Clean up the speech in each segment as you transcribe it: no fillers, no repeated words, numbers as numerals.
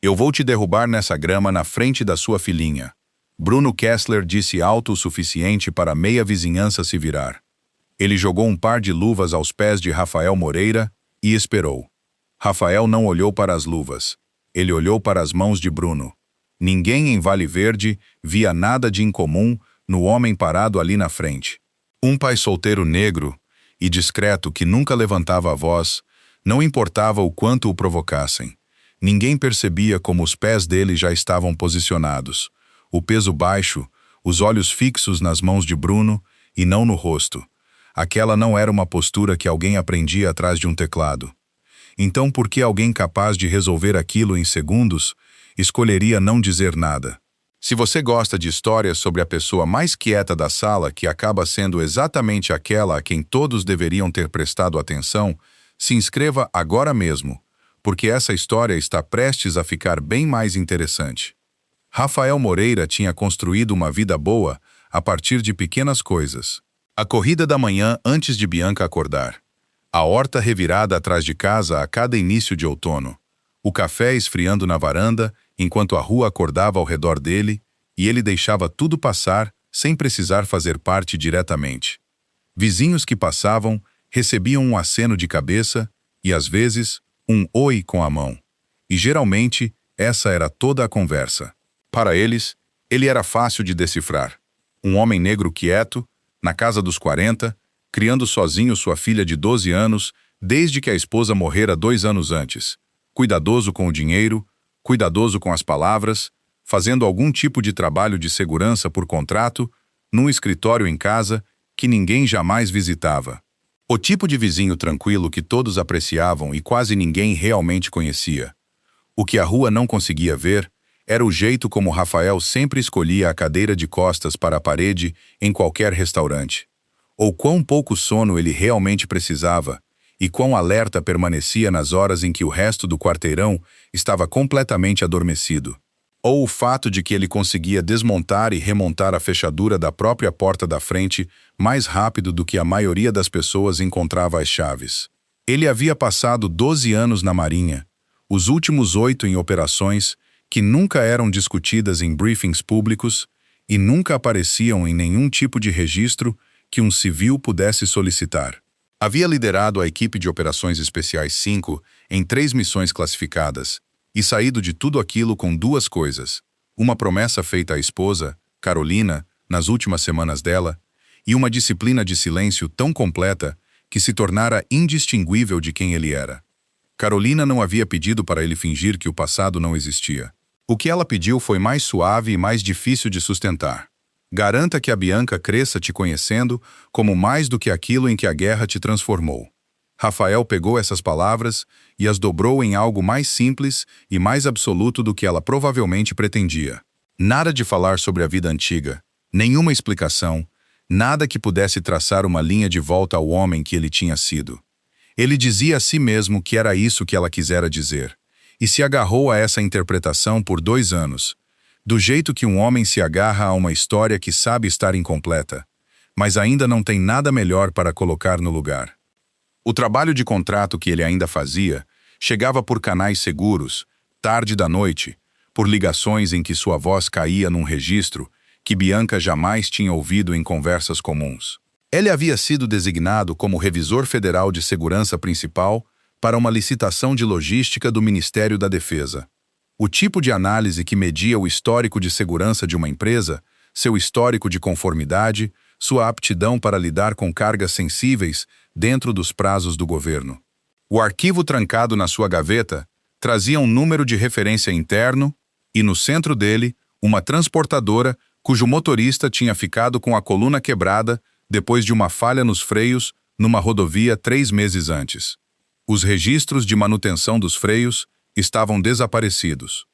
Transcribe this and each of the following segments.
Eu vou te derrubar nessa grama na frente da sua filhinha. Bruno Kessler disse alto o suficiente para meia vizinhança se virar. Ele jogou um par de luvas aos pés de Rafael Moreira e esperou. Rafael não olhou para as luvas. Ele olhou para as mãos de Bruno. Ninguém em Vale Verde via nada de incomum no homem parado ali na frente. Um pai solteiro negro e discreto que nunca levantava a voz, não importava o quanto o provocassem. Ninguém percebia como os pés dele já estavam posicionados. O peso baixo, os olhos fixos nas mãos de Bruno e não no rosto. Aquela não era uma postura que alguém aprendia atrás de um teclado. Então, por que alguém capaz de resolver aquilo em segundos escolheria não dizer nada? Se você gosta de histórias sobre a pessoa mais quieta da sala, que acaba sendo exatamente aquela a quem todos deveriam ter prestado atenção, se inscreva agora mesmo, porque essa história está prestes a ficar bem mais interessante. Rafael Moreira tinha construído uma vida boa a partir de pequenas coisas. A corrida da manhã antes de Bianca acordar. A horta revirada atrás de casa a cada início de outono. O café esfriando na varanda, enquanto a rua acordava ao redor dele, e ele deixava tudo passar sem precisar fazer parte diretamente. Vizinhos que passavam recebiam um aceno de cabeça e, às vezes, um oi com a mão. E, geralmente, essa era toda a conversa. Para eles, ele era fácil de decifrar. Um homem negro quieto, na casa dos 40, criando sozinho sua filha de 12 anos, desde que a esposa morrera 2 anos antes. Cuidadoso com o dinheiro, cuidadoso com as palavras, fazendo algum tipo de trabalho de segurança por contrato, num escritório em casa que ninguém jamais visitava. O tipo de vizinho tranquilo que todos apreciavam e quase ninguém realmente conhecia. O que a rua não conseguia ver era o jeito como Rafael sempre escolhia a cadeira de costas para a parede em qualquer restaurante. Ou quão pouco sono ele realmente precisava, e quão alerta permanecia nas horas em que o resto do quarteirão estava completamente adormecido. Ou o fato de que ele conseguia desmontar e remontar a fechadura da própria porta da frente mais rápido do que a maioria das pessoas encontrava as chaves. Ele havia passado 12 anos na Marinha, os últimos 8 em operações, que nunca eram discutidas em briefings públicos e nunca apareciam em nenhum tipo de registro que um civil pudesse solicitar. Havia liderado a equipe de Operações Especiais 5 em 3 missões classificadas e saído de tudo aquilo com 2 coisas: uma promessa feita à esposa, Carolina, nas últimas semanas dela, e uma disciplina de silêncio tão completa que se tornara indistinguível de quem ele era. Carolina não havia pedido para ele fingir que o passado não existia. O que ela pediu foi mais suave e mais difícil de sustentar. Garanta que a Bianca cresça te conhecendo como mais do que aquilo em que a guerra te transformou. Rafael pegou essas palavras e as dobrou em algo mais simples e mais absoluto do que ela provavelmente pretendia. Nada de falar sobre a vida antiga, nenhuma explicação, nada que pudesse traçar uma linha de volta ao homem que ele tinha sido. Ele dizia a si mesmo que era isso que ela quisera dizer, e se agarrou a essa interpretação por 2 anos, do jeito que um homem se agarra a uma história que sabe estar incompleta, mas ainda não tem nada melhor para colocar no lugar. O trabalho de contrato que ele ainda fazia chegava por canais seguros, tarde da noite, por ligações em que sua voz caía num registro que Bianca jamais tinha ouvido em conversas comuns. Ele havia sido designado como revisor federal de segurança principal para uma licitação de logística do Ministério da Defesa. O tipo de análise que media o histórico de segurança de uma empresa, seu histórico de conformidade, sua aptidão para lidar com cargas sensíveis dentro dos prazos do governo. O arquivo trancado na sua gaveta trazia um número de referência interno e, no centro dele, uma transportadora cujo motorista tinha ficado com a coluna quebrada depois de uma falha nos freios numa rodovia 3 meses antes. Os registros de manutenção dos freios estavam desaparecidos.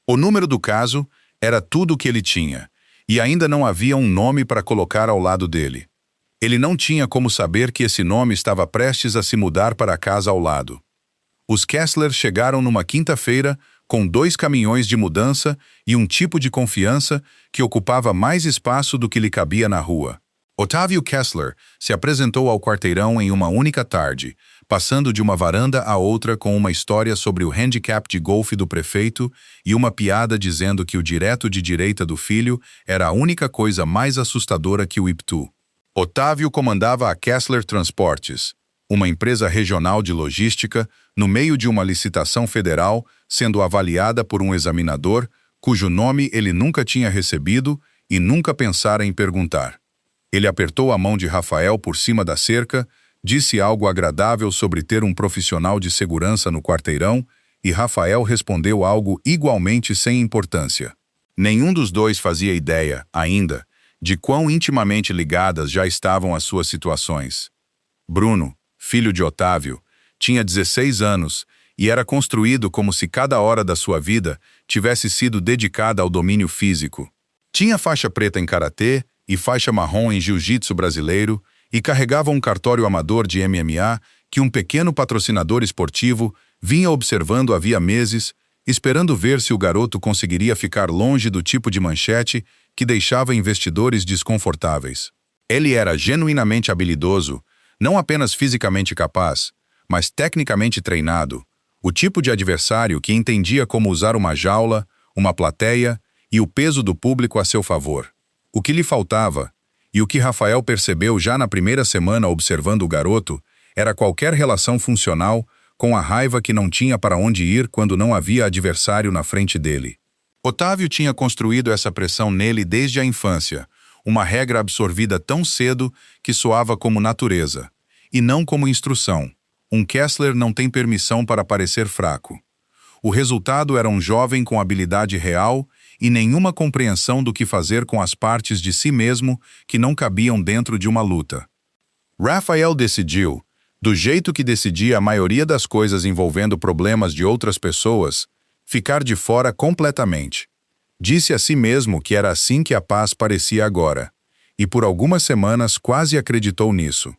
O número do caso era tudo o que ele tinha, e ainda não havia um nome para colocar ao lado dele. Ele não tinha como saber que esse nome estava prestes a se mudar para a casa ao lado. Os Kessler chegaram numa quinta-feira com 2 caminhões de mudança e um tipo de confiança que ocupava mais espaço do que lhe cabia na rua. Otávio Kessler se apresentou ao quarteirão em uma única tarde, passando de uma varanda a outra com uma história sobre o handicap de golfe do prefeito e uma piada dizendo que o direto de direita do filho era a única coisa mais assustadora que o Iptu. Otávio comandava a Kessler Transportes, uma empresa regional de logística, no meio de uma licitação federal, sendo avaliada por um examinador, cujo nome ele nunca tinha recebido e nunca pensara em perguntar. Ele apertou a mão de Rafael por cima da cerca, disse algo agradável sobre ter um profissional de segurança no quarteirão, e Rafael respondeu algo igualmente sem importância. Nenhum dos dois fazia ideia, ainda, de quão intimamente ligadas já estavam as suas situações. Bruno, filho de Otávio, tinha 16 anos e era construído como se cada hora da sua vida tivesse sido dedicada ao domínio físico. Tinha faixa preta em karatê e faixa marrom em jiu-jitsu brasileiro e carregava um cartório amador de MMA que um pequeno patrocinador esportivo vinha observando havia meses, esperando ver se o garoto conseguiria ficar longe do tipo de manchete que deixava investidores desconfortáveis. Ele era genuinamente habilidoso, não apenas fisicamente capaz, mas tecnicamente treinado, o tipo de adversário que entendia como usar uma jaula, uma plateia e o peso do público a seu favor. O que lhe faltava, e o que Rafael percebeu já na primeira semana observando o garoto, era qualquer relação funcional com a raiva que não tinha para onde ir quando não havia adversário na frente dele. Otávio tinha construído essa pressão nele desde a infância, uma regra absorvida tão cedo que soava como natureza, e não como instrução. Um Kessler não tem permissão para parecer fraco. O resultado era um jovem com habilidade real e nenhuma compreensão do que fazer com as partes de si mesmo que não cabiam dentro de uma luta. Rafael decidiu, do jeito que decidia a maioria das coisas envolvendo problemas de outras pessoas, ficar de fora completamente. Disse a si mesmo que era assim que a paz parecia agora, e por algumas semanas quase acreditou nisso.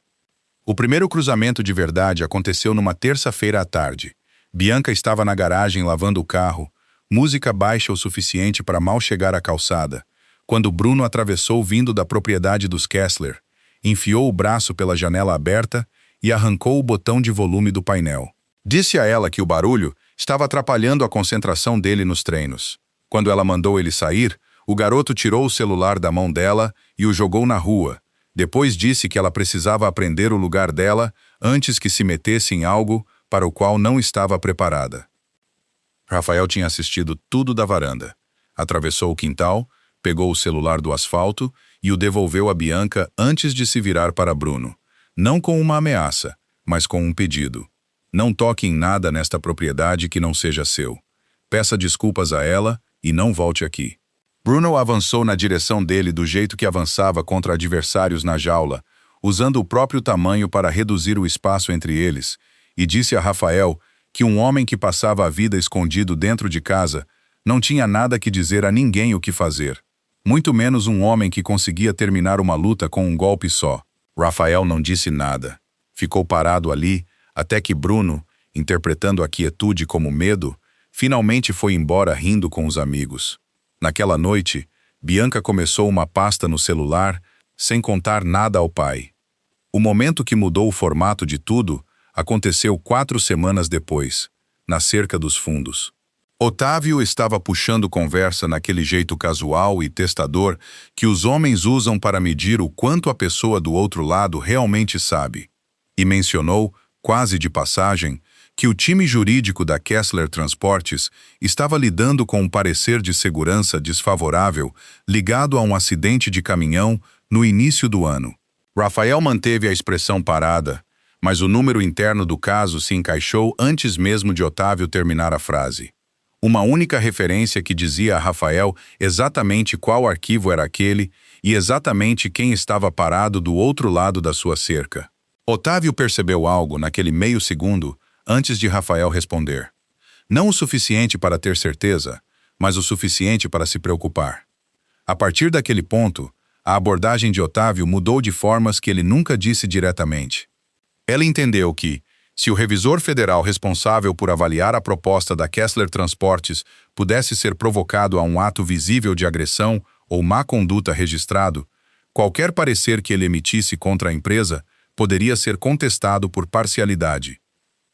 O primeiro cruzamento de verdade aconteceu numa terça-feira à tarde. Bianca estava na garagem lavando o carro, música baixa o suficiente para mal chegar à calçada, quando Bruno atravessou vindo da propriedade dos Kessler, enfiou o braço pela janela aberta e arrancou o botão de volume do painel. Disse a ela que o barulho estava atrapalhando a concentração dele nos treinos. Quando ela mandou ele sair, o garoto tirou o celular da mão dela e o jogou na rua. Depois disse que ela precisava aprender o lugar dela antes que se metesse em algo para o qual não estava preparada. Rafael tinha assistido tudo da varanda. Atravessou o quintal, pegou o celular do asfalto e o devolveu a Bianca antes de se virar para Bruno. Não com uma ameaça, mas com um pedido. Não toque em nada nesta propriedade que não seja seu. Peça desculpas a ela e não volte aqui. Bruno avançou na direção dele do jeito que avançava contra adversários na jaula, usando o próprio tamanho para reduzir o espaço entre eles, e disse a Rafael que um homem que passava a vida escondido dentro de casa não tinha nada que dizer a ninguém o que fazer, muito menos um homem que conseguia terminar uma luta com um golpe só. Rafael não disse nada. Ficou parado ali, até que Bruno, interpretando a quietude como medo, finalmente foi embora rindo com os amigos. Naquela noite, Bianca começou uma pasta no celular, sem contar nada ao pai. O momento que mudou o formato de tudo aconteceu 4 semanas depois, na cerca dos fundos. Otávio estava puxando conversa naquele jeito casual e testador que os homens usam para medir o quanto a pessoa do outro lado realmente sabe. E mencionou, quase de passagem, que o time jurídico da Kessler Transportes estava lidando com um parecer de segurança desfavorável ligado a um acidente de caminhão no início do ano. Rafael manteve a expressão parada, mas o número interno do caso se encaixou antes mesmo de Otávio terminar a frase. Uma única referência que dizia a Rafael exatamente qual arquivo era aquele e exatamente quem estava parado do outro lado da sua cerca. Otávio percebeu algo naquele meio segundo antes de Rafael responder. Não o suficiente para ter certeza, mas o suficiente para se preocupar. A partir daquele ponto, a abordagem de Otávio mudou de formas que ele nunca disse diretamente. Ela entendeu que, se o revisor federal responsável por avaliar a proposta da Kessler Transportes pudesse ser provocado a um ato visível de agressão ou má conduta registrado, qualquer parecer que ele emitisse contra a empresa poderia ser contestado por parcialidade.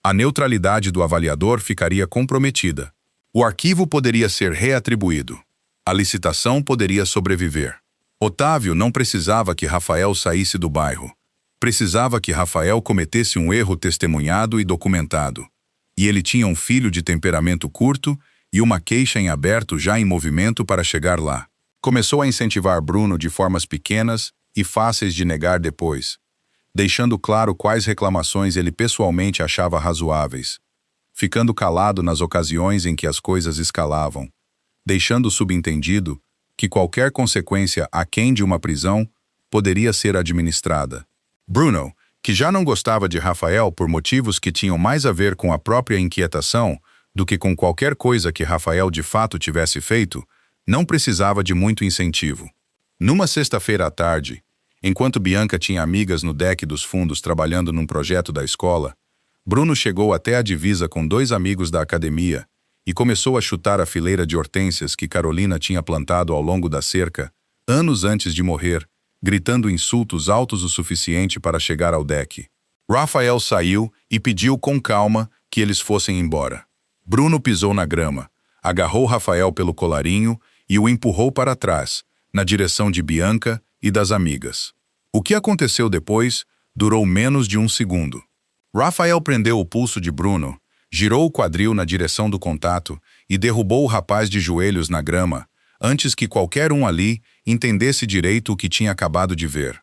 A neutralidade do avaliador ficaria comprometida. O arquivo poderia ser reatribuído. A licitação poderia sobreviver. Otávio não precisava que Rafael saísse do bairro. Precisava que Rafael cometesse um erro testemunhado e documentado. E ele tinha um filho de temperamento curto e uma queixa em aberto já em movimento para chegar lá. Começou a incentivar Bruno de formas pequenas e fáceis de negar depois, deixando claro quais reclamações ele pessoalmente achava razoáveis, ficando calado nas ocasiões em que as coisas escalavam, deixando subentendido que qualquer consequência aquém de uma prisão poderia ser administrada. Bruno, que já não gostava de Rafael por motivos que tinham mais a ver com a própria inquietação do que com qualquer coisa que Rafael de fato tivesse feito, não precisava de muito incentivo. Numa sexta-feira à tarde, enquanto Bianca tinha amigas no deck dos fundos trabalhando num projeto da escola, Bruno chegou até a divisa com 2 amigos da academia e começou a chutar a fileira de hortênsias que Carolina tinha plantado ao longo da cerca, anos antes de morrer, gritando insultos altos o suficiente para chegar ao deck. Rafael saiu e pediu com calma que eles fossem embora. Bruno pisou na grama, agarrou Rafael pelo colarinho e o empurrou para trás, na direção de Bianca e das amigas. O que aconteceu depois durou menos de 1 segundo. Rafael prendeu o pulso de Bruno, girou o quadril na direção do contato e derrubou o rapaz de joelhos na grama, antes que qualquer um ali entendesse direito o que tinha acabado de ver.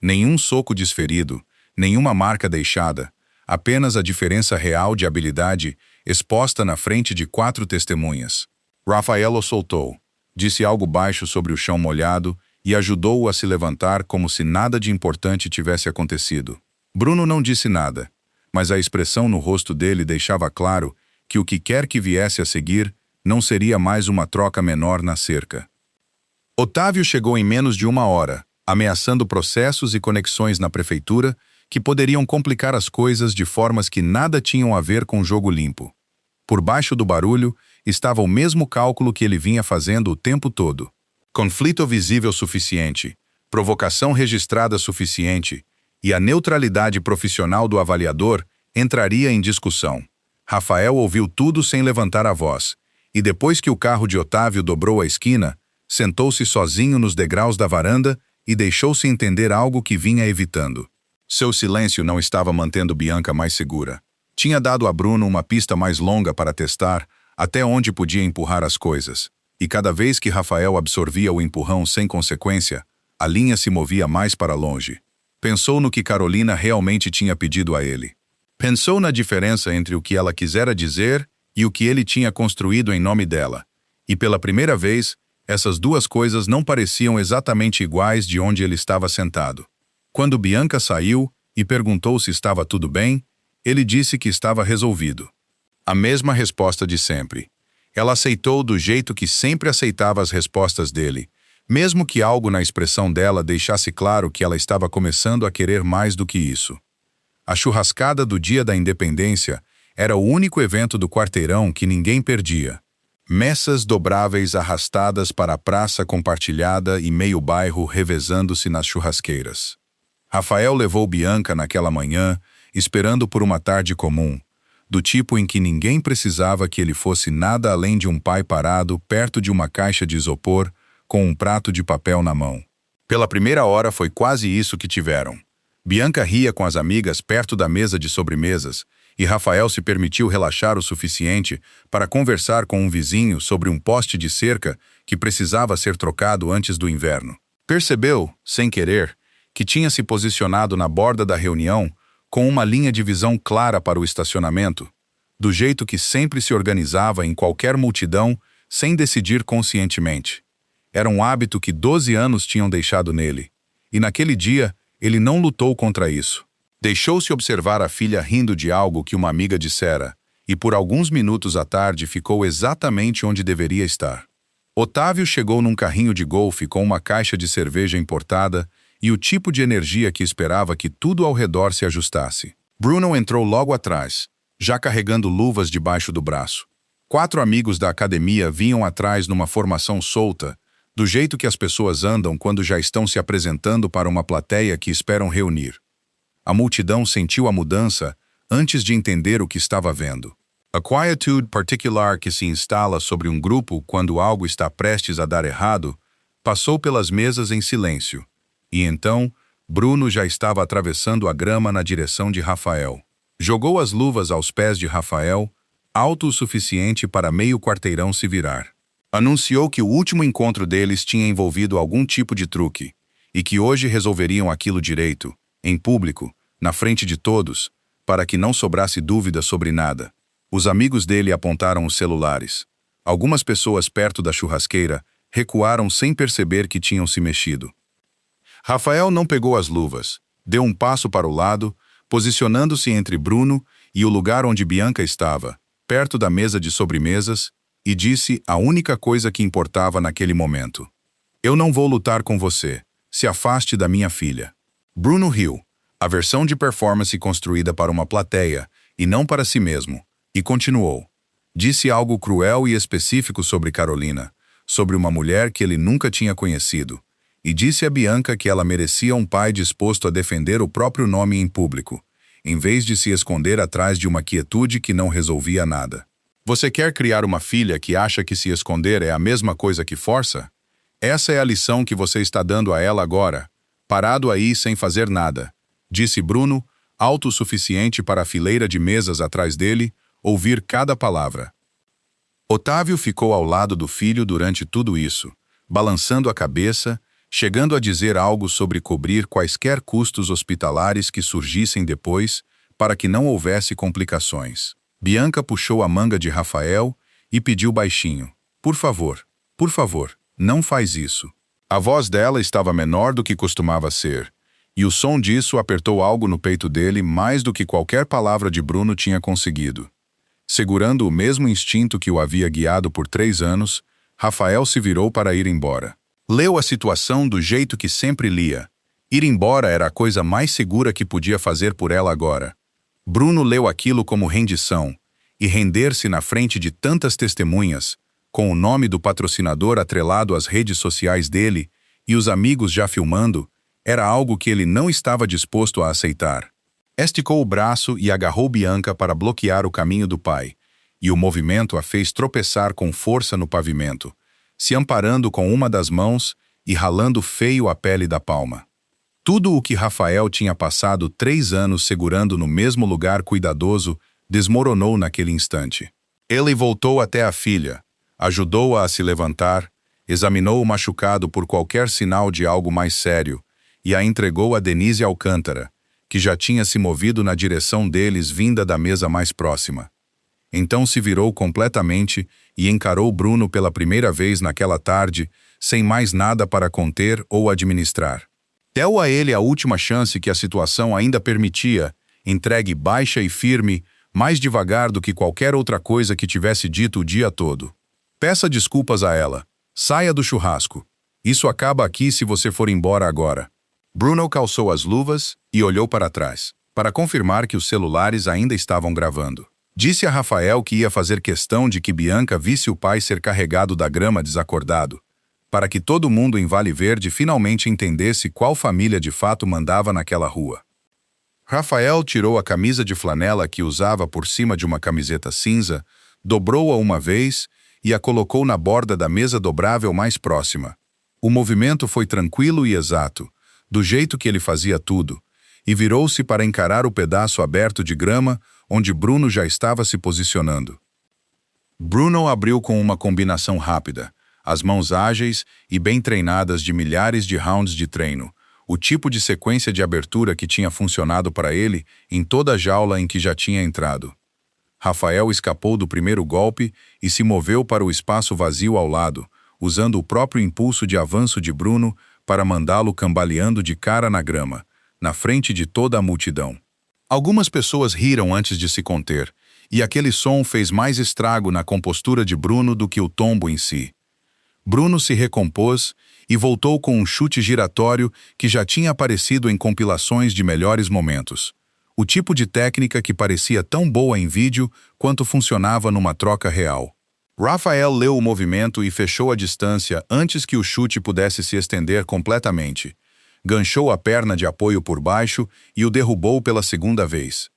Nenhum soco desferido, nenhuma marca deixada, apenas a diferença real de habilidade exposta na frente de 4 testemunhas. Rafael o soltou, disse algo baixo sobre o chão molhado e ajudou-o a se levantar como se nada de importante tivesse acontecido. Bruno não disse nada, mas a expressão no rosto dele deixava claro que o que quer que viesse a seguir não seria mais uma troca menor na cerca. Otávio chegou em menos de 1 hora, ameaçando processos e conexões na prefeitura que poderiam complicar as coisas de formas que nada tinham a ver com jogo limpo. Por baixo do barulho estava o mesmo cálculo que ele vinha fazendo o tempo todo. Conflito visível suficiente, provocação registrada suficiente e a neutralidade profissional do avaliador entraria em discussão. Rafael ouviu tudo sem levantar a voz, e depois que o carro de Otávio dobrou a esquina, sentou-se sozinho nos degraus da varanda e deixou-se entender algo que vinha evitando. Seu silêncio não estava mantendo Bianca mais segura. Tinha dado a Bruno uma pista mais longa para testar até onde podia empurrar as coisas, e cada vez que Rafael absorvia o empurrão sem consequência, a linha se movia mais para longe. Pensou no que Carolina realmente tinha pedido a ele. Pensou na diferença entre o que ela quisera dizer e o que ele tinha construído em nome dela, e pela primeira vez, essas 2 coisas não pareciam exatamente iguais de onde ele estava sentado. Quando Bianca saiu e perguntou se estava tudo bem, ele disse que estava resolvido. A mesma resposta de sempre. Ela aceitou do jeito que sempre aceitava as respostas dele, mesmo que algo na expressão dela deixasse claro que ela estava começando a querer mais do que isso. A churrascada do dia da independência era o único evento do quarteirão que ninguém perdia. Messas dobráveis arrastadas para a praça compartilhada e meio bairro revezando-se nas churrasqueiras. Rafael levou Bianca naquela manhã, esperando por uma tarde comum, do tipo em que ninguém precisava que ele fosse nada além de um pai parado perto de uma caixa de isopor com um prato de papel na mão. Pela primeira hora foi quase isso que tiveram. Bianca ria com as amigas perto da mesa de sobremesas e Rafael se permitiu relaxar o suficiente para conversar com um vizinho sobre um poste de cerca que precisava ser trocado antes do inverno. Percebeu, sem querer, que tinha se posicionado na borda da reunião com uma linha de visão clara para o estacionamento, do jeito que sempre se organizava em qualquer multidão sem decidir conscientemente. Era um hábito que 12 anos tinham deixado nele, e naquele dia ele não lutou contra isso. Deixou-se observar a filha rindo de algo que uma amiga dissera, e por alguns minutos à tarde ficou exatamente onde deveria estar. Otávio chegou num carrinho de golfe com uma caixa de cerveja importada e o tipo de energia que esperava que tudo ao redor se ajustasse. Bruno entrou logo atrás, já carregando luvas debaixo do braço. 4 amigos da academia vinham atrás numa formação solta, do jeito que as pessoas andam quando já estão se apresentando para uma plateia que esperam reunir. A multidão sentiu a mudança antes de entender o que estava vendo. A quietude particular que se instala sobre um grupo quando algo está prestes a dar errado passou pelas mesas em silêncio, e então Bruno já estava atravessando a grama na direção de Rafael. Jogou as luvas aos pés de Rafael, alto o suficiente para meio quarteirão se virar. Anunciou que o último encontro deles tinha envolvido algum tipo de truque, e que hoje resolveriam aquilo direito, em público, na frente de todos, para que não sobrasse dúvida sobre nada. Os amigos dele apontaram os celulares. Algumas pessoas perto da churrasqueira recuaram sem perceber que tinham se mexido. Rafael não pegou as luvas, deu um passo para o lado, posicionando-se entre Bruno e o lugar onde Bianca estava, perto da mesa de sobremesas, e disse a única coisa que importava naquele momento. Eu não vou lutar com você. Se afaste da minha filha. Bruno riu, a versão de performance construída para uma plateia e não para si mesmo, e continuou. Disse algo cruel e específico sobre Carolina, sobre uma mulher que ele nunca tinha conhecido, e disse a Bianca que ela merecia um pai disposto a defender o próprio nome em público, em vez de se esconder atrás de uma quietude que não resolvia nada. Você quer criar uma filha que acha que se esconder é a mesma coisa que força? Essa é a lição que você está dando a ela agora, parado aí sem fazer nada, disse Bruno, alto o suficiente para a fileira de mesas atrás dele ouvir cada palavra. Otávio ficou ao lado do filho durante tudo isso, balançando a cabeça, chegando a dizer algo sobre cobrir quaisquer custos hospitalares que surgissem depois, para que não houvesse complicações. Bianca puxou a manga de Rafael e pediu baixinho, por favor, não faz isso. A voz dela estava menor do que costumava ser, e o som disso apertou algo no peito dele mais do que qualquer palavra de Bruno tinha conseguido. Segurando o mesmo instinto que o havia guiado por 3 anos, Rafael se virou para ir embora. Leu a situação do jeito que sempre lia. Ir embora era a coisa mais segura que podia fazer por ela agora. Bruno leu aquilo como rendição, e render-se na frente de tantas testemunhas, com o nome do patrocinador atrelado às redes sociais dele e os amigos já filmando, era algo que ele não estava disposto a aceitar. Esticou o braço e agarrou Bianca para bloquear o caminho do pai, e o movimento a fez tropeçar com força no pavimento, se amparando com uma das mãos e ralando feio a pele da palma. Tudo o que Rafael tinha passado 3 anos segurando no mesmo lugar cuidadoso desmoronou naquele instante. Ele voltou até a filha, ajudou-a a se levantar, examinou o machucado por qualquer sinal de algo mais sério e a entregou a Denise Alcântara, que já tinha se movido na direção deles vinda da mesa mais próxima. Então se virou completamente e encarou Bruno pela primeira vez naquela tarde, sem mais nada para conter ou administrar. Deu a ele a última chance que a situação ainda permitia, entregue baixa e firme, mais devagar do que qualquer outra coisa que tivesse dito o dia todo. Peça desculpas a ela. Saia do churrasco. Isso acaba aqui se você for embora agora. Bruno calçou as luvas e olhou para trás, para confirmar que os celulares ainda estavam gravando. Disse a Rafael que ia fazer questão de que Bianca visse o pai ser carregado da grama desacordado, para que todo mundo em Vale Verde finalmente entendesse qual família de fato mandava naquela rua. Rafael tirou a camisa de flanela que usava por cima de uma camiseta cinza, dobrou-a uma vez e a colocou na borda da mesa dobrável mais próxima. O movimento foi tranquilo e exato, do jeito que ele fazia tudo, e virou-se para encarar o pedaço aberto de grama onde Bruno já estava se posicionando. Bruno abriu com uma combinação rápida, as mãos ágeis e bem treinadas de milhares de rounds de treino, o tipo de sequência de abertura que tinha funcionado para ele em toda a jaula em que já tinha entrado. Rafael escapou do primeiro golpe e se moveu para o espaço vazio ao lado, usando o próprio impulso de avanço de Bruno para mandá-lo cambaleando de cara na grama, na frente de toda a multidão. Algumas pessoas riram antes de se conter, e aquele som fez mais estrago na compostura de Bruno do que o tombo em si. Bruno se recompôs e voltou com um chute giratório que já tinha aparecido em compilações de melhores momentos. O tipo de técnica que parecia tão boa em vídeo quanto funcionava numa troca real. Rafael leu o movimento e fechou a distância antes que o chute pudesse se estender completamente. ganchou a perna de apoio por baixo e o derrubou pela segunda vez.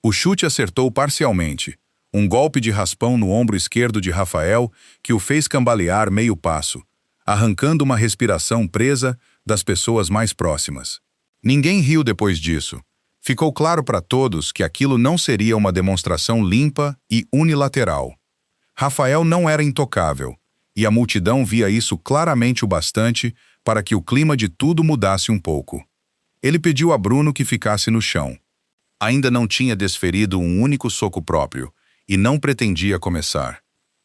O chute acertou parcialmente, um golpe de raspão no ombro esquerdo de Rafael que o fez cambalear meio passo, arrancando uma respiração presa das pessoas mais próximas. Ninguém riu depois disso. Ficou claro para todos que aquilo não seria uma demonstração limpa e unilateral. Rafael não era intocável, e a multidão via isso claramente o bastante para que o clima de tudo mudasse um pouco. Ele pediu a Bruno que ficasse no chão. Ainda não tinha desferido um único soco próprio, e não pretendia começar.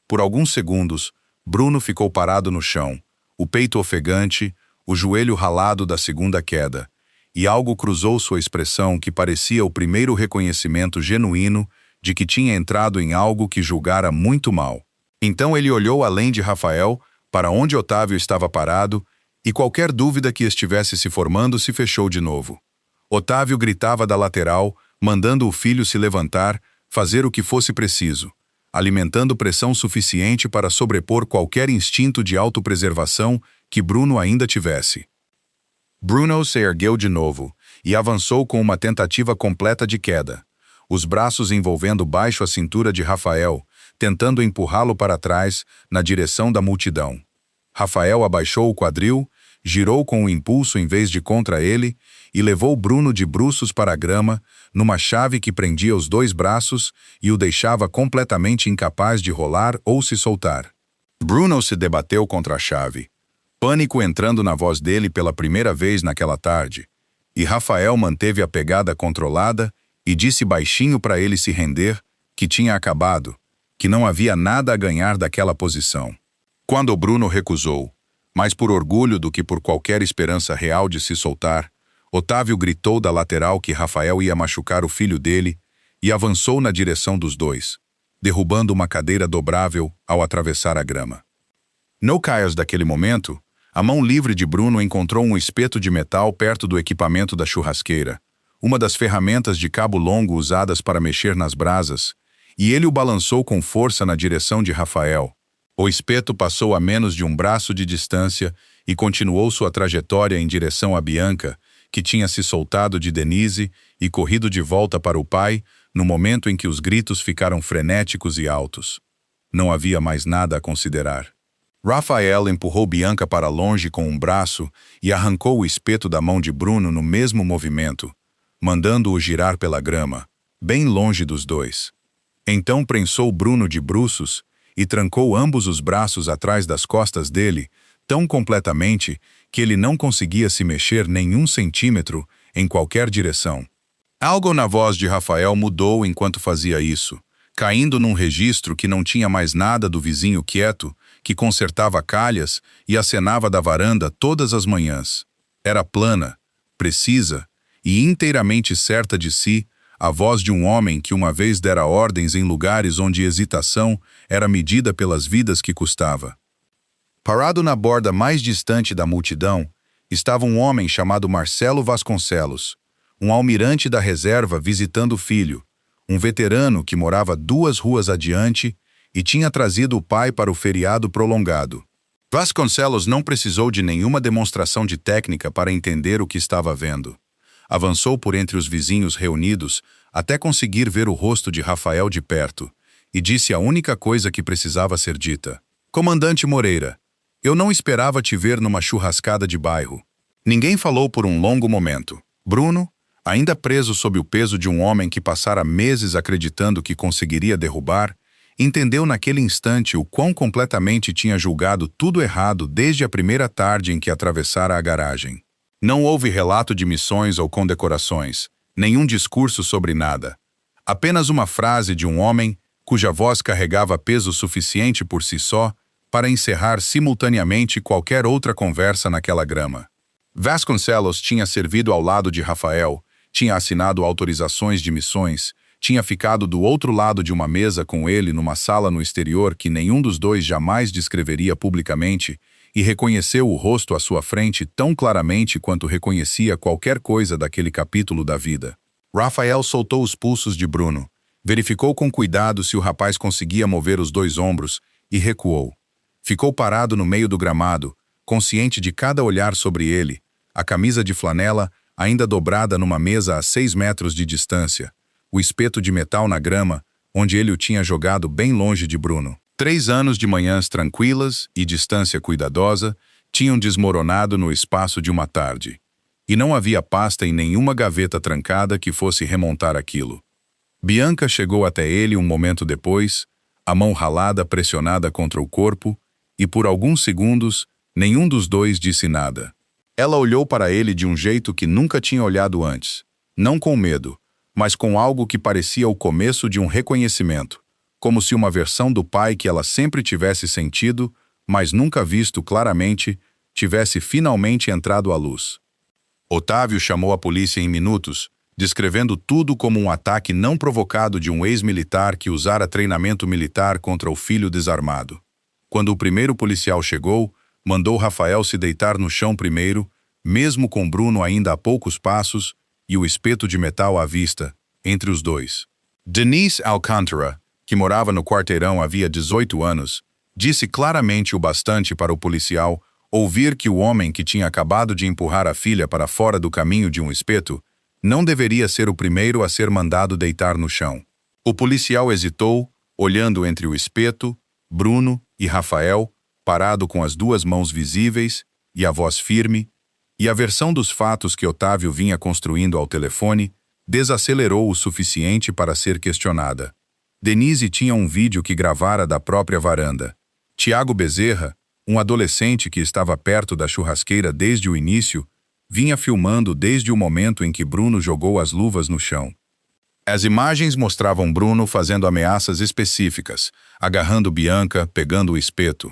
Por alguns segundos, Bruno ficou parado no chão, o peito ofegante, o joelho ralado da segunda queda, e algo cruzou sua expressão que parecia o primeiro reconhecimento genuíno de que tinha entrado em algo que julgara muito mal. Então ele olhou além de Rafael, para onde Otávio estava parado, e qualquer dúvida que estivesse se formando se fechou de novo. Otávio gritava da lateral, mandando o filho se levantar, fazer o que fosse preciso, alimentando pressão suficiente para sobrepor qualquer instinto de autopreservação que Bruno ainda tivesse. Bruno se ergueu de novo e avançou com uma tentativa completa de queda, os braços envolvendo baixo a cintura de Rafael, tentando empurrá-lo para trás, na direção da multidão. Rafael abaixou o quadril, girou com o impulso em vez de contra ele e levou Bruno de bruços para a grama, numa chave que prendia os dois braços e o deixava completamente incapaz de rolar ou se soltar. Bruno se debateu contra a chave, pânico entrando na voz dele pela primeira vez naquela tarde, e Rafael manteve a pegada controlada e disse baixinho para ele se render, que tinha acabado, que não havia nada a ganhar daquela posição. Quando Bruno recusou, mais por orgulho do que por qualquer esperança real de se soltar, Otávio gritou da lateral que Rafael ia machucar o filho dele e avançou na direção dos dois, derrubando uma cadeira dobrável ao atravessar a grama. No caos daquele momento, a mão livre de Bruno encontrou um espeto de metal perto do equipamento da churrasqueira, uma das ferramentas de cabo longo usadas para mexer nas brasas, e ele o balançou com força na direção de Rafael. O espeto passou a menos de um braço de distância e continuou sua trajetória em direção a Bianca, que tinha se soltado de Denise e corrido de volta para o pai no momento em que os gritos ficaram frenéticos e altos. Não havia mais nada a considerar. Rafael empurrou Bianca para longe com um braço e arrancou o espeto da mão de Bruno no mesmo movimento, mandando-o girar pela grama, bem longe dos dois. Então prensou Bruno de bruços e trancou ambos os braços atrás das costas dele, tão completamente que ele não conseguia se mexer nem um centímetro em qualquer direção. Algo na voz de Rafael mudou enquanto fazia isso, caindo num registro que não tinha mais nada do vizinho quieto, que consertava calhas e acenava da varanda todas as manhãs. Era plana, precisa e inteiramente certa de si, a voz de um homem que uma vez dera ordens em lugares onde hesitação era medida pelas vidas que custava. Parado na borda mais distante da multidão, estava um homem chamado Marcelo Vasconcelos, um almirante da reserva visitando o filho, um veterano que morava 2 ruas adiante e tinha trazido o pai para o feriado prolongado. Vasconcelos não precisou de nenhuma demonstração de técnica para entender o que estava vendo. Avançou por entre os vizinhos reunidos até conseguir ver o rosto de Rafael de perto e disse a única coisa que precisava ser dita. Comandante Moreira, eu não esperava te ver numa churrascada de bairro. Ninguém falou por um longo momento. Bruno, ainda preso sob o peso de um homem que passara meses acreditando que conseguiria derrubar, entendeu naquele instante o quão completamente tinha julgado tudo errado desde a primeira tarde em que atravessara a garagem. Não houve relato de missões ou condecorações, nenhum discurso sobre nada. Apenas uma frase de um homem cuja voz carregava peso suficiente por si só para encerrar simultaneamente qualquer outra conversa naquela grama. Vasconcelos tinha servido ao lado de Rafael, tinha assinado autorizações de missões, tinha ficado do outro lado de uma mesa com ele numa sala no exterior que nenhum dos dois jamais descreveria publicamente, e reconheceu o rosto à sua frente tão claramente quanto reconhecia qualquer coisa daquele capítulo da vida. Rafael soltou os pulsos de Bruno, verificou com cuidado se o rapaz conseguia mover os 2 ombros e recuou. Ficou parado no meio do gramado, consciente de cada olhar sobre ele, a camisa de flanela ainda dobrada numa mesa a 6 metros de distância, o espeto de metal na grama, onde ele o tinha jogado bem longe de Bruno. 3 anos de manhãs tranquilas e distância cuidadosa tinham desmoronado no espaço de uma tarde. E não havia pasta em nenhuma gaveta trancada que fosse remontar aquilo. Bianca chegou até ele um momento depois, a mão ralada pressionada contra o corpo, e por alguns segundos, nenhum dos dois disse nada. Ela olhou para ele de um jeito que nunca tinha olhado antes, não com medo, mas com algo que parecia o começo de um reconhecimento, como se uma versão do pai que ela sempre tivesse sentido, mas nunca visto claramente, tivesse finalmente entrado à luz. Otávio chamou a polícia em minutos, descrevendo tudo como um ataque não provocado de um ex-militar que usara treinamento militar contra o filho desarmado. Quando o primeiro policial chegou, mandou Rafael se deitar no chão primeiro, mesmo com Bruno ainda a poucos passos e o espeto de metal à vista, entre os dois. Denise Alcântara, que morava no quarteirão havia 18 anos, disse claramente o bastante para o policial ouvir que o homem que tinha acabado de empurrar a filha para fora do caminho de um espeto não deveria ser o primeiro a ser mandado deitar no chão. O policial hesitou, olhando entre o espeto, Bruno e Rafael, parado com as 2 mãos visíveis e a voz firme, e a versão dos fatos que Otávio vinha construindo ao telefone desacelerou o suficiente para ser questionada. Denise tinha um vídeo que gravara da própria varanda. Tiago Bezerra, um adolescente que estava perto da churrasqueira desde o início, vinha filmando desde o momento em que Bruno jogou as luvas no chão. As imagens mostravam Bruno fazendo ameaças específicas, agarrando Bianca, pegando o espeto.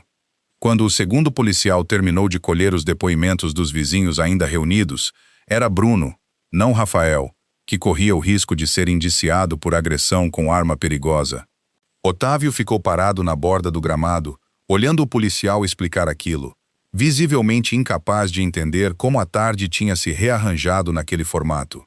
Quando o segundo policial terminou de colher os depoimentos dos vizinhos ainda reunidos, era Bruno, não Rafael, que corria o risco de ser indiciado por agressão com arma perigosa. Otávio ficou parado na borda do gramado, olhando o policial explicar aquilo, visivelmente incapaz de entender como a tarde tinha se rearranjado naquele formato.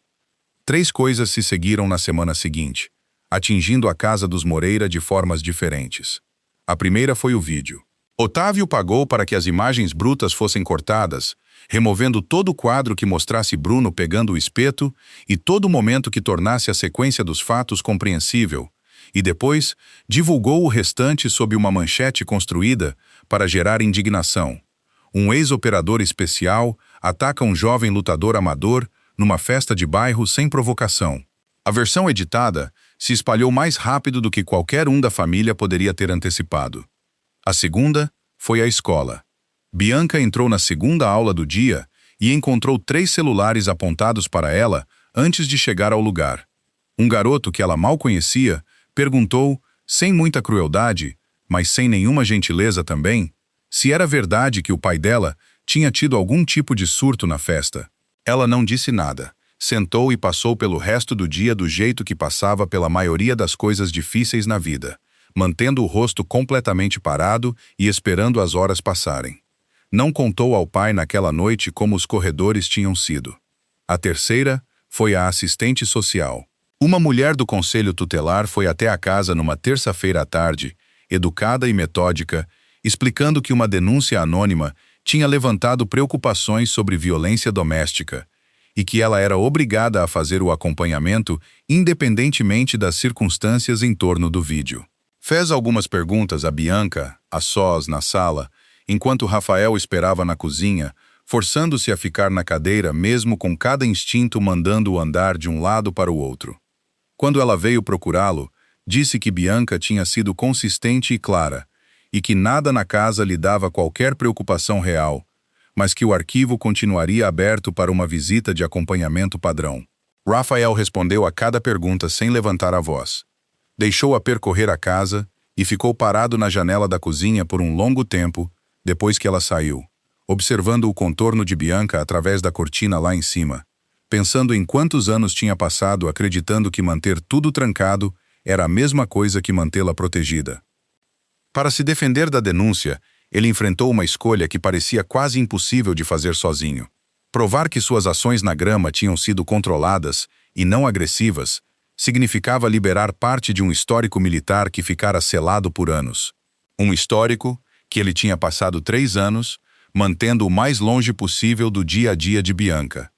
3 coisas se seguiram na semana seguinte, atingindo a casa dos Moreira de formas diferentes. A primeira foi o vídeo. Otávio pagou para que as imagens brutas fossem cortadas, removendo todo o quadro que mostrasse Bruno pegando o espeto e todo momento que tornasse a sequência dos fatos compreensível, e depois divulgou o restante sob uma manchete construída para gerar indignação. Um ex-operador especial ataca um jovem lutador amador numa festa de bairro sem provocação. A versão editada se espalhou mais rápido do que qualquer um da família poderia ter antecipado. A segunda foi a escola. Bianca entrou na segunda aula do dia e encontrou 3 celulares apontados para ela antes de chegar ao lugar. Um garoto que ela mal conhecia perguntou, sem muita crueldade, mas sem nenhuma gentileza também, se era verdade que o pai dela tinha tido algum tipo de surto na festa. Ela não disse nada, sentou e passou pelo resto do dia do jeito que passava pela maioria das coisas difíceis na vida, mantendo o rosto completamente parado e esperando as horas passarem. Não contou ao pai naquela noite como os corredores tinham sido. A terceira foi a assistente social. Uma mulher do conselho tutelar foi até a casa numa terça-feira à tarde, educada e metódica, explicando que uma denúncia anônima tinha levantado preocupações sobre violência doméstica e que ela era obrigada a fazer o acompanhamento independentemente das circunstâncias em torno do vídeo. Fez algumas perguntas a Bianca, a sós, na sala, enquanto Rafael esperava na cozinha, forçando-se a ficar na cadeira mesmo com cada instinto mandando-o andar de um lado para o outro. Quando ela veio procurá-lo, disse que Bianca tinha sido consistente e clara, e que nada na casa lhe dava qualquer preocupação real, mas que o arquivo continuaria aberto para uma visita de acompanhamento padrão. Rafael respondeu a cada pergunta sem levantar a voz. Deixou-a percorrer a casa e ficou parado na janela da cozinha por um longo tempo, depois que ela saiu, observando o contorno de Bianca através da cortina lá em cima, pensando em quantos anos tinha passado acreditando que manter tudo trancado era a mesma coisa que mantê-la protegida. Para se defender da denúncia, ele enfrentou uma escolha que parecia quase impossível de fazer sozinho. Provar que suas ações na grama tinham sido controladas e não agressivas significava liberar parte de um histórico militar que ficara selado por anos. Um histórico que ele tinha passado 3 anos, mantendo o mais longe possível do dia a dia de Bianca.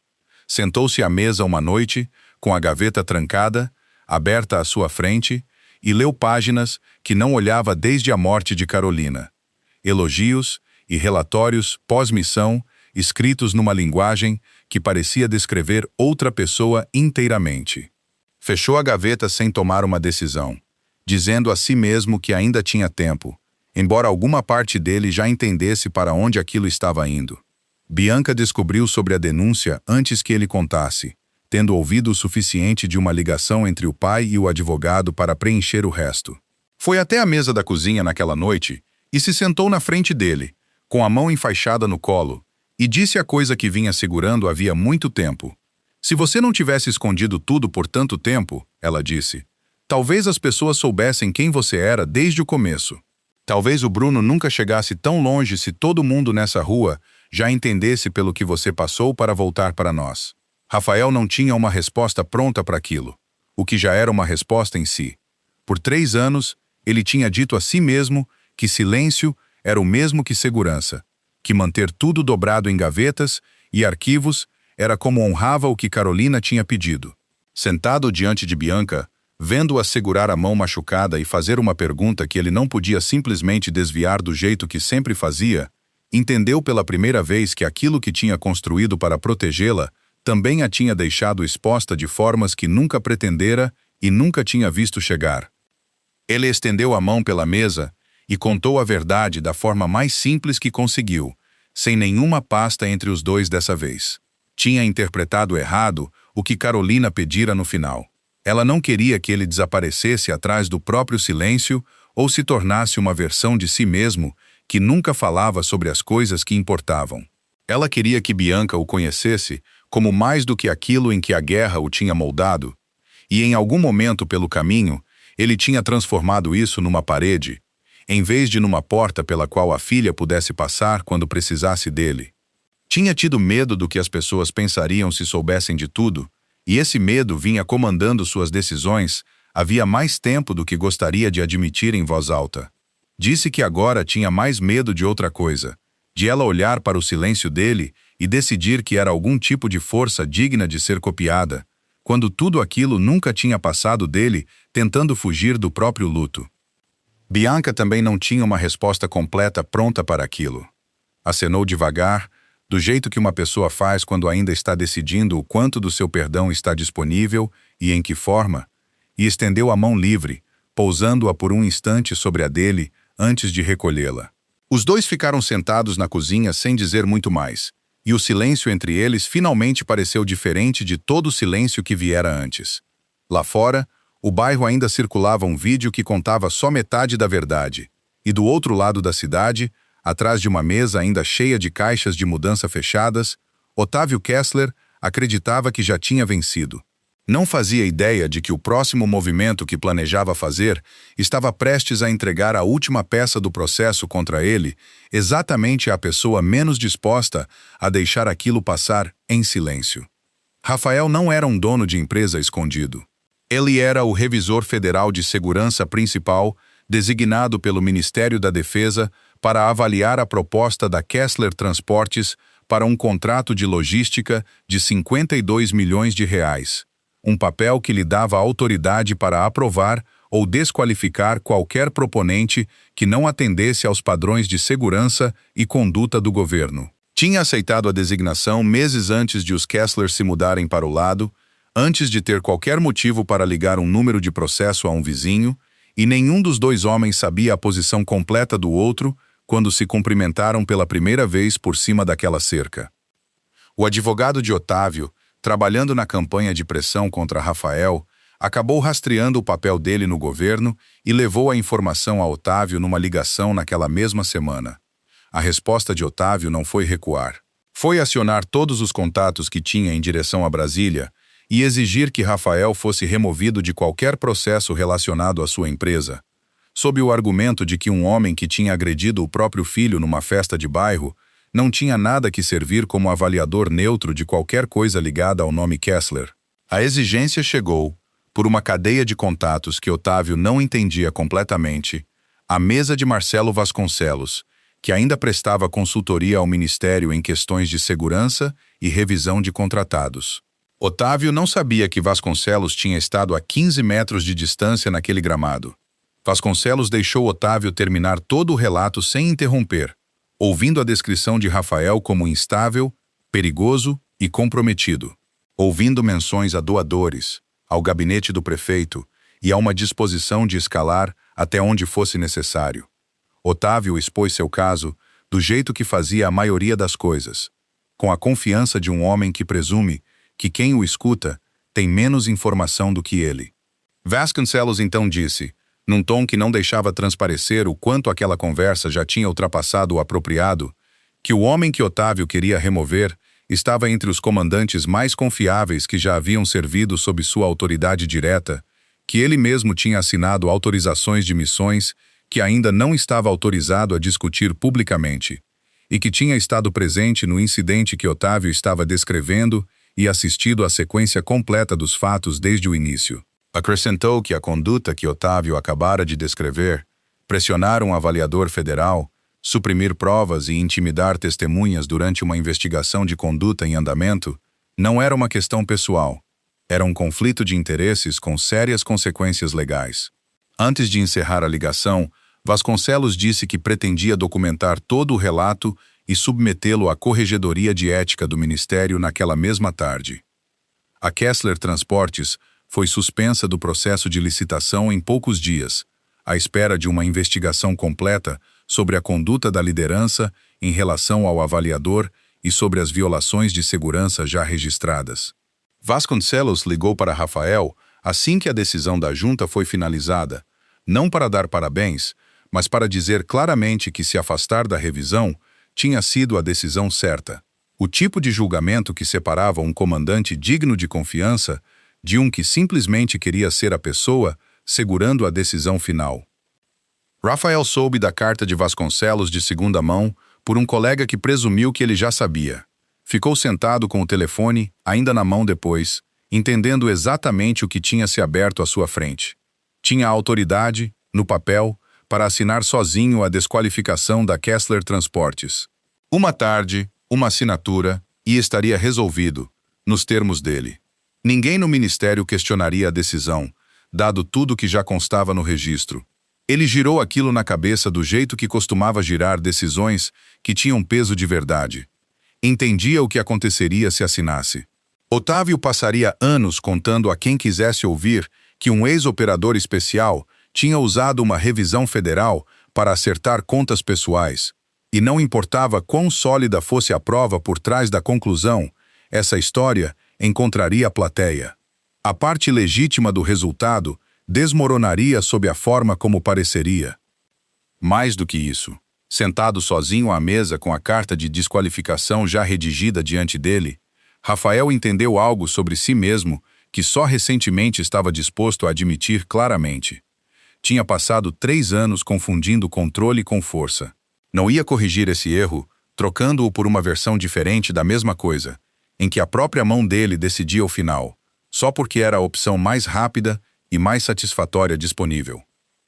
Sentou-se à mesa uma noite, com a gaveta trancada, aberta à sua frente, e leu páginas que não olhava desde a morte de Carolina. Elogios e relatórios pós-missão, escritos numa linguagem que parecia descrever outra pessoa inteiramente. Fechou a gaveta sem tomar uma decisão, dizendo a si mesmo que ainda tinha tempo, embora alguma parte dele já entendesse para onde aquilo estava indo. Bianca descobriu sobre a denúncia antes que ele contasse, tendo ouvido o suficiente de uma ligação entre o pai e o advogado para preencher o resto. Foi até a mesa da cozinha naquela noite e se sentou na frente dele, com a mão enfaixada no colo, e disse a coisa que vinha segurando havia muito tempo. Se você não tivesse escondido tudo por tanto tempo, ela disse, talvez as pessoas soubessem quem você era desde o começo. Talvez o Bruno nunca chegasse tão longe se todo mundo nessa rua já entendesse pelo que você passou para voltar para nós. Rafael não tinha uma resposta pronta para aquilo, o que já era uma resposta em si. Por 3 anos, ele tinha dito a si mesmo que silêncio era o mesmo que segurança, que manter tudo dobrado em gavetas e arquivos era como honrava o que Carolina tinha pedido. Sentado diante de Bianca, vendo-a segurar a mão machucada e fazer uma pergunta que ele não podia simplesmente desviar do jeito que sempre fazia, entendeu pela primeira vez que aquilo que tinha construído para protegê-la também a tinha deixado exposta de formas que nunca pretendera e nunca tinha visto chegar. Ele estendeu a mão pela mesa e contou a verdade da forma mais simples que conseguiu, sem nenhuma pasta entre os dois dessa vez. Tinha interpretado errado o que Carolina pedira no final. Ela não queria que ele desaparecesse atrás do próprio silêncio ou se tornasse uma versão de si mesmo que nunca falava sobre as coisas que importavam. Ela queria que Bianca o conhecesse como mais do que aquilo em que a guerra o tinha moldado, e em algum momento pelo caminho, ele tinha transformado isso numa parede, em vez de numa porta pela qual a filha pudesse passar quando precisasse dele. Tinha tido medo do que as pessoas pensariam se soubessem de tudo, e esse medo vinha comandando suas decisões havia mais tempo do que gostaria de admitir em voz alta. Disse que agora tinha mais medo de outra coisa, de ela olhar para o silêncio dele e decidir que era algum tipo de força digna de ser copiada, quando tudo aquilo nunca tinha passado dele, tentando fugir do próprio luto. Bianca também não tinha uma resposta completa pronta para aquilo. Acenou devagar, do jeito que uma pessoa faz quando ainda está decidindo o quanto do seu perdão está disponível e em que forma, e estendeu a mão livre, pousando-a por um instante sobre a dele antes de recolhê-la. Os dois ficaram sentados na cozinha sem dizer muito mais, e o silêncio entre eles finalmente pareceu diferente de todo o silêncio que viera antes. Lá fora, o bairro ainda circulava um vídeo que contava só metade da verdade, e do outro lado da cidade, atrás de uma mesa ainda cheia de caixas de mudança fechadas, Otávio Kessler acreditava que já tinha vencido. Não fazia ideia de que o próximo movimento que planejava fazer estava prestes a entregar a última peça do processo contra ele, exatamente à pessoa menos disposta a deixar aquilo passar em silêncio. Rafael não era um dono de empresa escondido. Ele era o revisor federal de segurança principal, designado pelo Ministério da Defesa para avaliar a proposta da Kessler Transportes para um contrato de logística de 52 milhões de reais. Um papel que lhe dava autoridade para aprovar ou desqualificar qualquer proponente que não atendesse aos padrões de segurança e conduta do governo. Tinha aceitado a designação meses antes de os Kessler se mudarem para o lado, antes de ter qualquer motivo para ligar um número de processo a um vizinho, e nenhum dos dois homens sabia a posição completa do outro quando se cumprimentaram pela primeira vez por cima daquela cerca. O advogado de Otávio, trabalhando na campanha de pressão contra Rafael, acabou rastreando o papel dele no governo e levou a informação a Otávio numa ligação naquela mesma semana. A resposta de Otávio não foi recuar. Foi acionar todos os contatos que tinha em direção a Brasília e exigir que Rafael fosse removido de qualquer processo relacionado à sua empresa, sob o argumento de que um homem que tinha agredido o próprio filho numa festa de bairro não tinha nada que servir como avaliador neutro de qualquer coisa ligada ao nome Kessler. A exigência chegou, por uma cadeia de contatos que Otávio não entendia completamente, à mesa de Marcelo Vasconcelos, que ainda prestava consultoria ao Ministério em questões de segurança e revisão de contratados. Otávio não sabia que Vasconcelos tinha estado a 15 metros de distância naquele gramado. Vasconcelos deixou Otávio terminar todo o relato sem interromper, ouvindo a descrição de Rafael como instável, perigoso e comprometido, ouvindo menções a doadores, ao gabinete do prefeito e a uma disposição de escalar até onde fosse necessário. Otávio expôs seu caso do jeito que fazia a maioria das coisas, com a confiança de um homem que presume que quem o escuta tem menos informação do que ele. Vasconcelos então disse, num tom que não deixava transparecer o quanto aquela conversa já tinha ultrapassado o apropriado, que o homem que Otávio queria remover estava entre os comandantes mais confiáveis que já haviam servido sob sua autoridade direta, que ele mesmo tinha assinado autorizações de missões que ainda não estava autorizado a discutir publicamente, e que tinha estado presente no incidente que Otávio estava descrevendo e assistido à sequência completa dos fatos desde o início. Acrescentou que a conduta que Otávio acabara de descrever, pressionar um avaliador federal, suprimir provas e intimidar testemunhas durante uma investigação de conduta em andamento, não era uma questão pessoal. Era um conflito de interesses com sérias consequências legais. Antes de encerrar a ligação, Vasconcelos disse que pretendia documentar todo o relato e submetê-lo à Corregedoria de Ética do Ministério naquela mesma tarde. A Kessler Transportes foi suspensa do processo de licitação em poucos dias, à espera de uma investigação completa sobre a conduta da liderança em relação ao avaliador e sobre as violações de segurança já registradas. Vasconcelos ligou para Rafael assim que a decisão da junta foi finalizada, não para dar parabéns, mas para dizer claramente que se afastar da revisão tinha sido a decisão certa. O tipo de julgamento que separava um comandante digno de confiança de um que simplesmente queria ser a pessoa segurando a decisão final. Rafael soube da carta de Vasconcelos de segunda mão por um colega que presumiu que ele já sabia. Ficou sentado com o telefone, ainda na mão depois, entendendo exatamente o que tinha se aberto à sua frente. Tinha a autoridade, no papel, para assinar sozinho a desqualificação da Kessler Transportes. Uma tarde, uma assinatura, e estaria resolvido, nos termos dele. Ninguém no ministério questionaria a decisão, dado tudo que já constava no registro. Ele girou aquilo na cabeça do jeito que costumava girar decisões que tinham peso de verdade. Entendia o que aconteceria se assinasse. Otávio passaria anos contando a quem quisesse ouvir que um ex-operador especial tinha usado uma revisão federal para acertar contas pessoais, e não importava quão sólida fosse a prova por trás da conclusão, essa história encontraria a plateia. A parte legítima do resultado desmoronaria sob a forma como pareceria. Mais do que isso, sentado sozinho à mesa com a carta de desqualificação já redigida diante dele, Rafael entendeu algo sobre si mesmo que só recentemente estava disposto a admitir claramente. Tinha passado 3 anos confundindo controle com força. Não ia corrigir esse erro, trocando-o por uma versão diferente da mesma coisa, em que a própria mão dele decidia o final, só porque era a opção mais rápida e mais satisfatória disponível.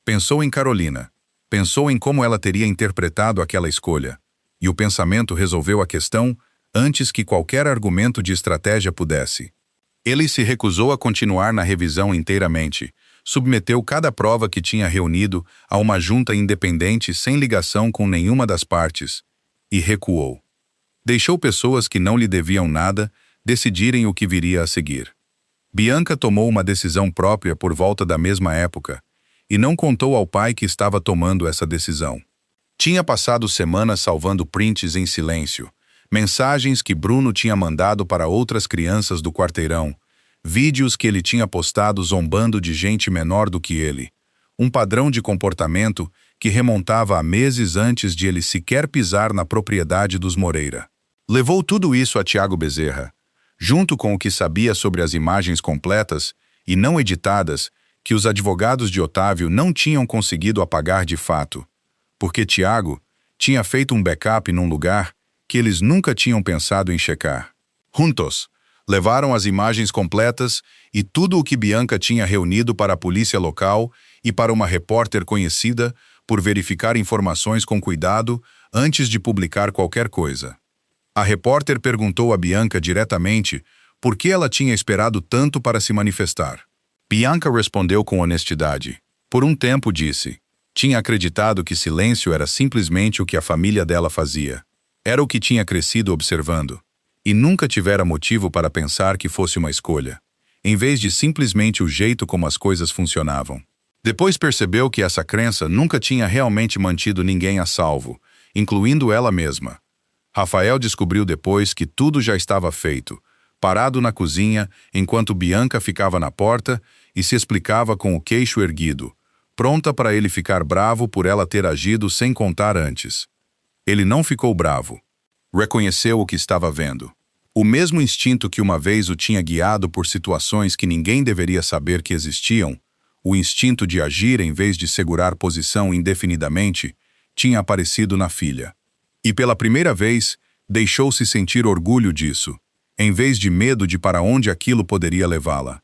Pensou em Carolina. Pensou em como ela teria interpretado aquela escolha, e o pensamento resolveu a questão antes que qualquer argumento de estratégia pudesse. Ele se recusou a continuar na revisão inteiramente, submeteu cada prova que tinha reunido a uma junta independente sem ligação com nenhuma das partes, e recuou. Deixou pessoas que não lhe deviam nada decidirem o que viria a seguir. Bianca tomou uma decisão própria por volta da mesma época, e não contou ao pai que estava tomando essa decisão. Tinha passado semanas salvando prints em silêncio, mensagens que Bruno tinha mandado para outras crianças do quarteirão, vídeos que ele tinha postado zombando de gente menor do que ele, um padrão de comportamento que remontava a meses antes de ele sequer pisar na propriedade dos Moreira. Levou tudo isso a Tiago Bezerra, junto com o que sabia sobre as imagens completas e não editadas que os advogados de Otávio não tinham conseguido apagar de fato, porque Tiago tinha feito um backup num lugar que eles nunca tinham pensado em checar. Juntos, levaram as imagens completas e tudo o que Bianca tinha reunido para a polícia local e para uma repórter conhecida por verificar informações com cuidado antes de publicar qualquer coisa. A repórter perguntou a Bianca diretamente por que ela tinha esperado tanto para se manifestar. Bianca respondeu com honestidade. Por um tempo, disse. Tinha acreditado que silêncio era simplesmente o que a família dela fazia. Era o que tinha crescido observando. E nunca tivera motivo para pensar que fosse uma escolha, em vez de simplesmente o jeito como as coisas funcionavam. Depois percebeu que essa crença nunca tinha realmente mantido ninguém a salvo, incluindo ela mesma. Rafael descobriu depois que tudo já estava feito, parado na cozinha enquanto Bianca ficava na porta e se explicava com o queixo erguido, pronta para ele ficar bravo por ela ter agido sem contar antes. Ele não ficou bravo. Reconheceu o que estava vendo. O mesmo instinto que uma vez o tinha guiado por situações que ninguém deveria saber que existiam, o instinto de agir em vez de segurar posição indefinidamente, tinha aparecido na filha. E pela primeira vez, deixou-se sentir orgulho disso, em vez de medo de para onde aquilo poderia levá-la.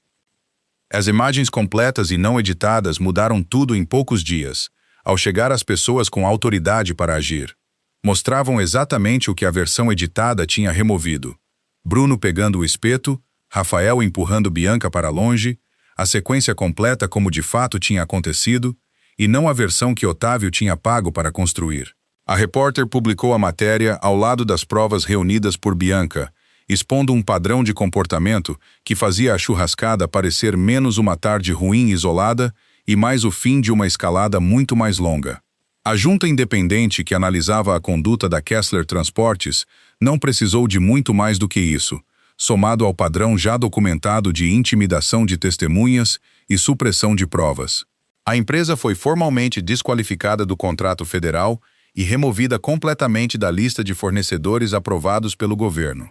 As imagens completas e não editadas mudaram tudo em poucos dias, ao chegar às pessoas com autoridade para agir. Mostravam exatamente o que a versão editada tinha removido. Bruno pegando o espeto, Rafael empurrando Bianca para longe, a sequência completa como de fato tinha acontecido, e não a versão que Otávio tinha pago para construir. A repórter publicou a matéria ao lado das provas reunidas por Bianca, expondo um padrão de comportamento que fazia a churrascada parecer menos uma tarde ruim isolada e mais o fim de uma escalada muito mais longa. A junta independente que analisava a conduta da Kessler Transportes não precisou de muito mais do que isso, somado ao padrão já documentado de intimidação de testemunhas e supressão de provas. A empresa foi formalmente desqualificada do contrato federal e removida completamente da lista de fornecedores aprovados pelo governo.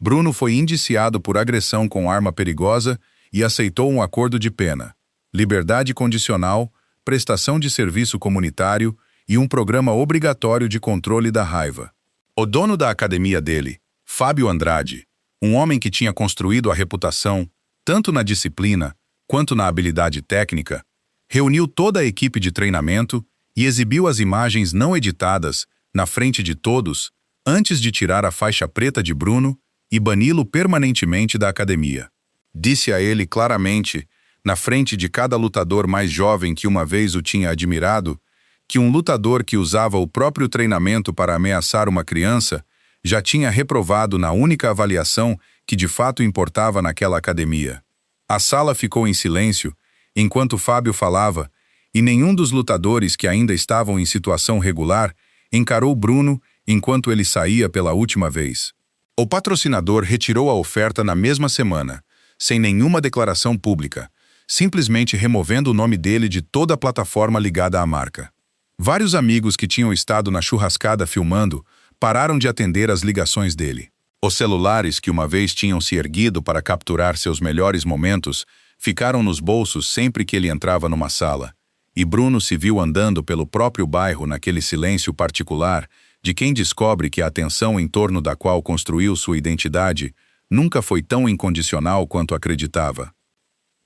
Bruno foi indiciado por agressão com arma perigosa e aceitou um acordo de pena, liberdade condicional, prestação de serviço comunitário e um programa obrigatório de controle da raiva. O dono da academia dele, Fábio Andrade, um homem que tinha construído a reputação, tanto na disciplina quanto na habilidade técnica, reuniu toda a equipe de treinamento e exibiu as imagens não editadas, na frente de todos, antes de tirar a faixa preta de Bruno e bani-lo permanentemente da academia. Disse a ele claramente, na frente de cada lutador mais jovem que uma vez o tinha admirado, que um lutador que usava o próprio treinamento para ameaçar uma criança já tinha reprovado na única avaliação que de fato importava naquela academia. A sala ficou em silêncio enquanto Fábio falava, e nenhum dos lutadores que ainda estavam em situação regular encarou Bruno enquanto ele saía pela última vez. O patrocinador retirou a oferta na mesma semana, sem nenhuma declaração pública, simplesmente removendo o nome dele de toda a plataforma ligada à marca. Vários amigos que tinham estado na churrascada filmando pararam de atender as ligações dele. Os celulares que uma vez tinham se erguido para capturar seus melhores momentos ficaram nos bolsos sempre que ele entrava numa sala, e Bruno se viu andando pelo próprio bairro naquele silêncio particular de quem descobre que a atenção em torno da qual construiu sua identidade nunca foi tão incondicional quanto acreditava.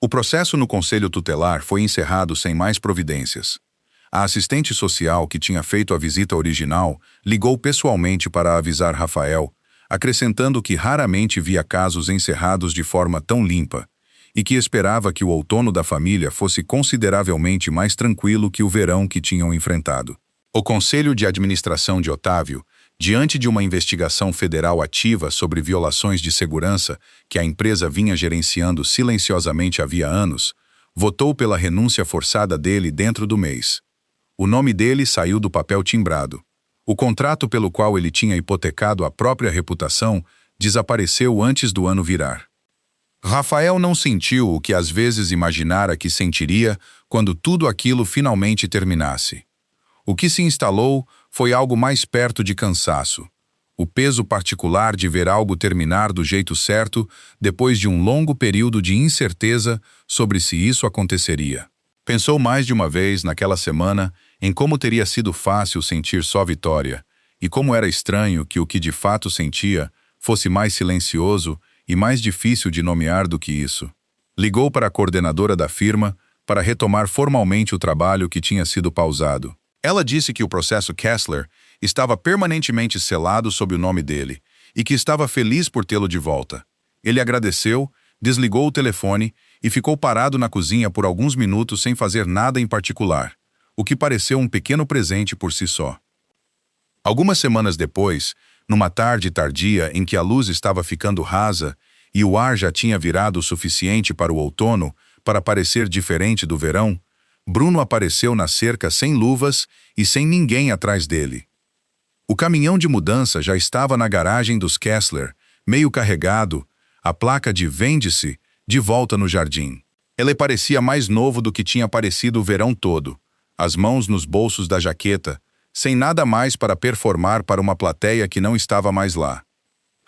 O processo no Conselho Tutelar foi encerrado sem mais providências. A assistente social que tinha feito a visita original ligou pessoalmente para avisar Rafael, acrescentando que raramente via casos encerrados de forma tão limpa e que esperava que o outono da família fosse consideravelmente mais tranquilo que o verão que tinham enfrentado. O Conselho de Administração de Otávio, diante de uma investigação federal ativa sobre violações de segurança que a empresa vinha gerenciando silenciosamente havia anos, votou pela renúncia forçada dele dentro do mês. O nome dele saiu do papel timbrado. O contrato pelo qual ele tinha hipotecado a própria reputação desapareceu antes do ano virar. Rafael não sentiu o que às vezes imaginara que sentiria quando tudo aquilo finalmente terminasse. O que se instalou foi algo mais perto de cansaço. O peso particular de ver algo terminar do jeito certo depois de um longo período de incerteza sobre se isso aconteceria. Pensou mais de uma vez naquela semana em como teria sido fácil sentir só vitória e como era estranho que o que de fato sentia fosse mais silencioso e mais difícil de nomear do que isso. Ligou para a coordenadora da firma para retomar formalmente o trabalho que tinha sido pausado. Ela disse que o processo Kessler estava permanentemente selado sob o nome dele, e que estava feliz por tê-lo de volta. Ele agradeceu, desligou o telefone e ficou parado na cozinha por alguns minutos sem fazer nada em particular, o que pareceu um pequeno presente por si só. Algumas semanas depois, numa tarde tardia em que a luz estava ficando rasa e o ar já tinha virado o suficiente para o outono para parecer diferente do verão, Bruno apareceu na cerca sem luvas e sem ninguém atrás dele. O caminhão de mudança já estava na garagem dos Kessler, meio carregado, a placa de "Vende-se" de volta no jardim. Ele parecia mais novo do que tinha parecido o verão todo, as mãos nos bolsos da jaqueta, sem nada mais para performar para uma plateia que não estava mais lá.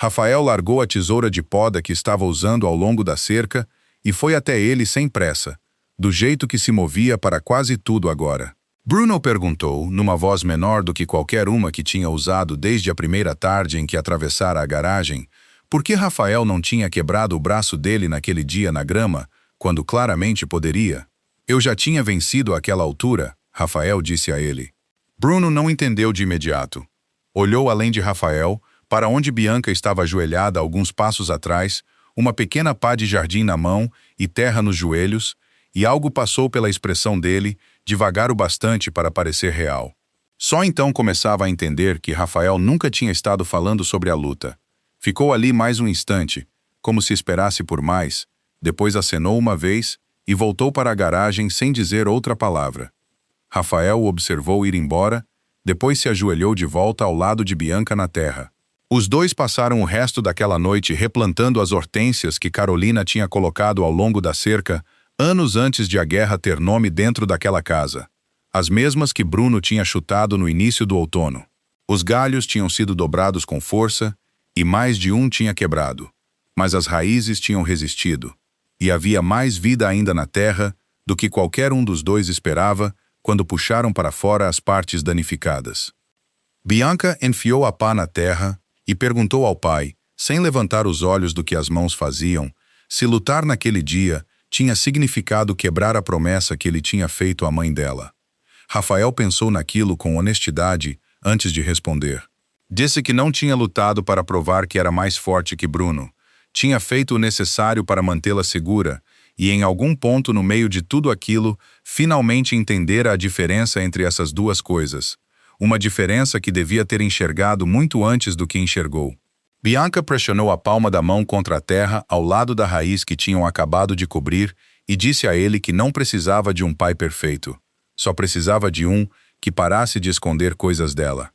Rafael largou a tesoura de poda que estava usando ao longo da cerca e foi até ele sem pressa, do jeito que se movia para quase tudo agora. Bruno perguntou, numa voz menor do que qualquer uma que tinha usado desde a primeira tarde em que atravessara a garagem, por que Rafael não tinha quebrado o braço dele naquele dia na grama, quando claramente poderia? Eu já tinha vencido àquela altura, Rafael disse a ele. Bruno não entendeu de imediato. Olhou além de Rafael, para onde Bianca estava ajoelhada alguns passos atrás, uma pequena pá de jardim na mão e terra nos joelhos, e algo passou pela expressão dele, devagar o bastante para parecer real. Só então começava a entender que Rafael nunca tinha estado falando sobre a luta. Ficou ali mais um instante, como se esperasse por mais, depois acenou uma vez e voltou para a garagem sem dizer outra palavra. Rafael o observou ir embora, depois se ajoelhou de volta ao lado de Bianca na terra. Os dois passaram o resto daquela noite replantando as hortênsias que Carolina tinha colocado ao longo da cerca, anos antes de a guerra ter nome dentro daquela casa. As mesmas que Bruno tinha chutado no início do outono. Os galhos tinham sido dobrados com força e mais de um tinha quebrado. Mas as raízes tinham resistido. E havia mais vida ainda na terra do que qualquer um dos dois esperava quando puxaram para fora as partes danificadas. Bianca enfiou a pá na terra e perguntou ao pai, sem levantar os olhos do que as mãos faziam, se lutar naquele dia tinha significado quebrar a promessa que ele tinha feito à mãe dela. Rafael pensou naquilo com honestidade antes de responder. Disse que não tinha lutado para provar que era mais forte que Bruno. Tinha feito o necessário para mantê-la segura e, em algum ponto no meio de tudo aquilo, finalmente entendera a diferença entre essas duas coisas. Uma diferença que devia ter enxergado muito antes do que enxergou. Bianca pressionou a palma da mão contra a terra ao lado da raiz que tinham acabado de cobrir e disse a ele que não precisava de um pai perfeito. Só precisava de um que parasse de esconder coisas dela.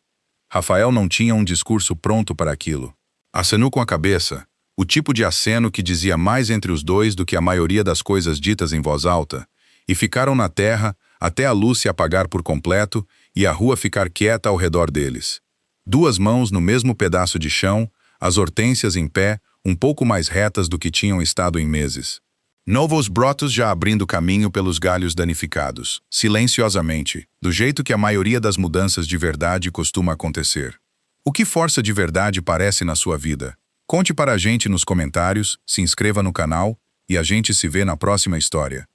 Rafael não tinha um discurso pronto para aquilo. Acenou com a cabeça, o tipo de aceno que dizia mais entre os dois do que a maioria das coisas ditas em voz alta, e ficaram na terra até a luz se apagar por completo e a rua ficar quieta ao redor deles. Duas mãos no mesmo pedaço de chão, as hortênsias em pé, um pouco mais retas do que tinham estado em meses. Novos brotos já abrindo caminho pelos galhos danificados, silenciosamente, do jeito que a maioria das mudanças de verdade costuma acontecer. O que força de verdade parece na sua vida? Conte para a gente nos comentários, se inscreva no canal e a gente se vê na próxima história.